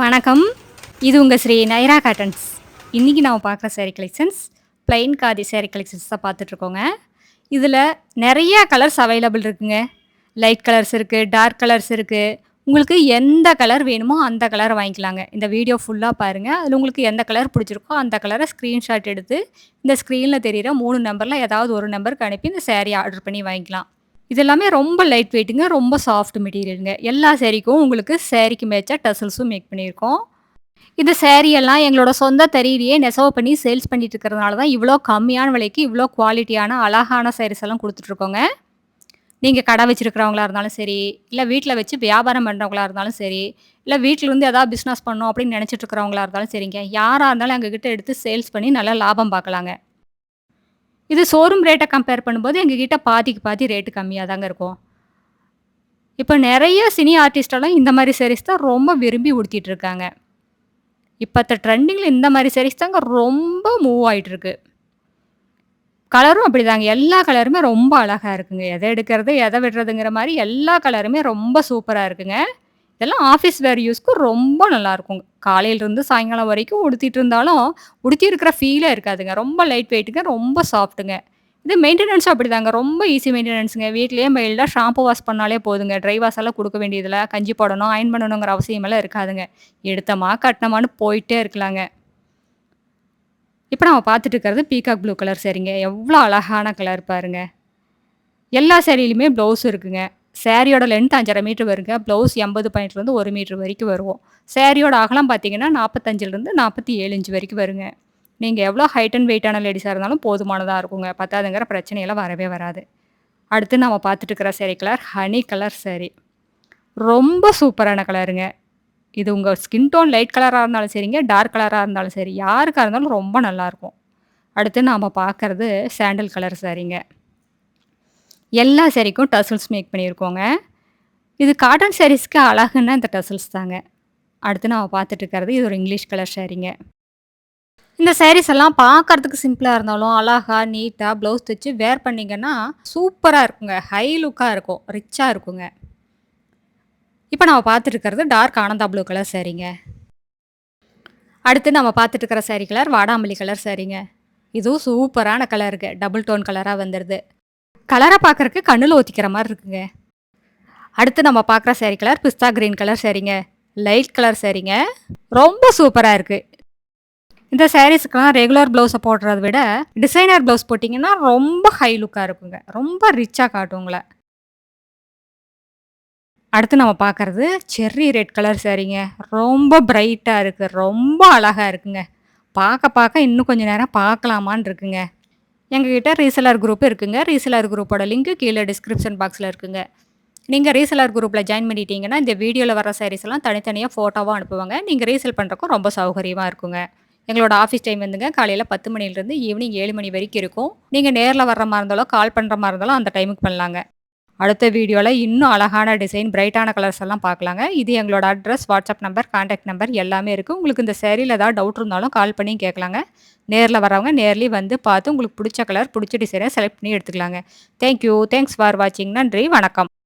வணக்கம். இது உங்க ஸ்ரீ நைரா காட்டன்ஸ். இன்னைக்கு நாம பார்க்குற sorry collections, plain khadi sorry collections தான் பார்த்துட்ருக்கோங்க. இதில நெறைய கலர்ஸ் அவைலபிள் இருக்குங்க. லைட் கலர்ஸ் இருக்கு, டார்க் கலர்ஸ் இருக்கு. உங்களுக்கு எந்த கலர் வேணுமோ அந்த கலர வாங்கிக்கலாங்க. இந்த வீடியோ ஃபுல்லா பாருங்க. அதில உங்களுக்கு எந்த கலர் பிடிச்சிருக்கோ அந்த கலர ஸ்க்ரீன்ஷாட் எடுத்து, இந்த ஸ்க்ரீன்ல தெரியிற 3 நம்பர்ல ஏதாவது ஒரு நம்பருக்கு அனுப்பி இந்த சாரி ஆர்டர் பண்ணி வாங்கிக்கலாம். இது எல்லாமே ரொம்ப லைட் வெயிட்டுங்க. ரொம்ப சாஃப்ட் மெட்டீரியல்ங்க. எல்லா சாரீக்கும் உங்களுக்கு சாரீக்கு மேட்சா டசல்ஸும் மேக் பண்ணியிருக்கோம். இந்த சாரி எல்லாம் எங்களோட சொந்த தறியிலேயே நெசவு பண்ணி சேல்ஸ் பண்ணிட்டு இருக்கிறதுனால தான் இவ்ளோ கம்மியான விலைக்கு இவ்ளோ குவாலிட்டியான அழகான சாரீஸ் எல்லாம் குடுத்துட்டுருக்கோங்க. நீங்க கடை வச்சிருக்கிறவங்களா இருந்தாலும் சரி, இல்ல வீட்ல வச்சு வியாபாரம் பண்றவங்களா இருந்தாலும் சரி, இல்ல வீட்ல இருந்து ஏதாவது பிசினஸ் பண்ணணும் அப்படின்னு நினைச்சிட்டு இருக்கிறவங்களா இருந்தாலும் சரிங்க. யாரா இருந்தாலும் எங்ககிட்ட எடுத்து சேல்ஸ் பண்ணி நல்லா லாபம் பார்க்கலாங்க. இது ஷோரூம் ரேட்ட கம்பேர் பண்ணும்போது எங்ககிட்ட பாதிக்கு பாதி ரேட் கம்மியா தாங்க இருக்கும். இப்ப நெறைய சினி ஆர்டிஸ்ட் எல்லாம் இந்த மாரி சாரீஸ் தான் ரொம்ப விரும்பி உடுத்திட்டு இருக்காங்க. இப்பத்த ட்ரெண்டிங்ல இந்த மாரி சாரீஸ் தாங்க ரொம்ப மூவ் ஆயிட்டு இருக்கு. கலரும் அப்படிதாங்க. எல்லா கலருமே ரொம்ப அழகா இருக்குங்க. எத எடுக்கிறது, எத விடுறதுங்கிற மாரி எல்லா கலருமே ரொம்ப சூப்பரா இருக்குங்க. இதெல்லாம் ஆஃபீஸ் வேர் யூஸ்க்கு ரொம்ப நல்லாருக்குங்க. காலையிலருந்து சாயங்காலம் வரைக்கும் உடுத்திட்டு இருந்தாலும், உடுத்தி இருக்கிற ஃபீலே இருக்காதுங்க. ரொம்ப லைட் வெயிட்டுங்க, ரொம்ப சாஃப்ட்டுங்க. இது மெயின்டனன்ஸும் அப்படிதாங்க. ரொம்ப ஈஸி மெயின்டனன்ஸ்ங்க. வீட்லயே மைல்டா ஷாம்பு வாஷ் பண்ணாலே போதுங்க. ட்ரை வாஷ் எல்லாம் குடுக்க வேண்டியதில்ல. கஞ்சி போடணும், அயர்ன் பண்ணணுங்கிற அவசியமெல்லாம் இருக்காதுங்க. எடுத்தோமா, கட்னமான்னு போயிட்டே இருக்கலாங்க. இப்ப நம்ம பார்த்துட்டு இருக்கிறது பீகாக் ப்ளூ கலர் சாரீங்க. எவ்ளோ அழகான கலர் பாருங்க. எல்லா சாரிலயுமே ப்ளவுஸ் இருக்குங்க. சாரியோட லென்த் 5½ மீட்டர் வருங்க. ப்ளவுஸ் 80 பாயிண்ட்லேருந்து 1 மீட்டர் வரைக்கும் வரும். சாரியோட அகலம் பார்த்தீங்கன்னா, 45லேருந்து 47 இன்ச் வரைக்கும் வருங்க. நீங்க எவ்வளோ ஹைட் அண்ட் வெயிட்டான லேடீஸா இருந்தாலும் போதுமானதா இருக்குங்க. பத்தாதுங்கிற பிரச்சனையெல்லாம் வரவே வராது. அடுத்து நம்ம பார்த்துட்டு இருக்கிற sorry colour honey colour sorry. ரொம்ப சூப்பரான கலருங்க. இது உங்க ஸ்கின் டோன் லைட் கலரா இருந்தாலும் சரிங்க, டார்க் கலரா இருந்தாலும் சரி, யாருக்கா இருந்தாலும் ரொம்ப நல்லாருக்கும். அடுத்து நாம பார்க்கறது சாண்டல் கலர் சாரீங்க. எல்லா சாரீக்கும் டசல்ஸ் மேக் பண்ணியிருக்கோங்க. இது காட்டன் சாரீஸ்க்கு அழகுன்னா இந்த டசல்ஸ் தாங்க. அடுத்து நாம பார்த்துட்டு இருக்கிறது இது ஒரு இங்கிலீஷ் கலர் சாரீங்க. இந்த சாரீஸ் எல்லாம் பார்க்கறதுக்கு சிம்பிளா இருந்தாலும், அழகா, நீட்டா ப்ளவுஸ் தச்சு வேர் பண்ணீங்கன்னா, சூப்பரா இருக்குங்க. ஹை லுக்கா இருக்கும். ரிச்சா இருக்குங்க. இப்ப நம்ம பார்த்துட்டு இருக்கிறது டார்க் ஆனந்தா ப்ளூ கலர் சாரீங்க. அடுத்து நம்ம பார்த்துட்டு இருக்கிற சாரி கலர் வாடாமல்லி கலர் சாரீங்க. இதுவும் சூப்பரான கலருங்க. டபுள் டோன் கலரா வந்துருது. கலர பார்க்கறக்கு கண்ணுல ஒத்திக்கிற மாரி இருக்குங்க. அடுத்து நம்ம பார்க்குற சாரி கலர் பிஸ்தா கிரீன் கலர் சாரீங்க. லைட் கலர் சாரீங்க. ரொம்ப சூப்பரா இருக்கு. இந்த சாரீஸ்க்குலாம் ரெகுலர் ப்ளவுஸ போடுறத விட, டிசைனர் ப்ளவுஸ் போட்டீங்கன்னா ரொம்ப ஹை லுக்கா இருக்குங்க. ரொம்ப ரிச்சா காட்டும் உங்கள. அடுத்து நம்ம பார்க்கறது செர்ரி ரெட் கலர் சாரீங்க. ரொம்ப பிரைட்டா இருக்கு. ரொம்ப அழகா இருக்குங்க. பார்க்க பார்க்க இன்னும் கொஞ்ச நேரம் பார்க்கலாமான்னு இருக்குங்க. எங்ககிட்ட ரீசெல்லர் குரூப் இருக்குங்க. ரீசெல்லர் குரூப்போட லிங்க் கீழ டிஸ்கிரிப்ஷன் பாக்ஸ்ல இருக்குங்க. நீங்க ரீசெல்லர் குரூப்ல ஜாயின் பண்ணிட்டீங்கன்னா, இந்த வீடியோல வர சாரீஸ் எல்லாம் தனித்தனியா ஃபோட்டோவா அனுப்புவாங்க. நீங்க ரீசெல் பண்றதுக்கும் ரொம்ப சௌகரியமா இருக்குங்க. எங்களோட ஆஃபீஸ் டைம் வந்துங்க காலையில 10 மணிலேருந்து ஈவினிங் 7 மணி வரைக்கும் இருக்கும். நீங்க நேர்ல வர்ற மாரி இருந்தாலும், கால் பண்ற மாரி இருந்தாலும் அந்த டைமுக்கு பண்ணலாங்க. அடுத்த வீடியோல இன்னும் அழகான டிசைன், பிரைட்டான கலர்ஸ் எல்லாம் பார்க்கலாங்க. இது எங்களோட address, WhatsApp number, contact number எல்லாமே இருக்கு. உங்களுக்கு இந்த சாரீல ஏதாவது டவுட் இருந்தாலும் கால் பண்ணி கேட்கலாங்க. நேர்ல வரவங்க நேர்லயும் வந்து பார்த்து உங்களுக்கு புடிச்ச கலர், புடிச்ச டிசைன செலக்ட் பண்ணி எடுத்துக்கலாங்க. Thank you. தேங்க்ஸ் ஃபார் வாட்சிங். நன்றி. வணக்கம்.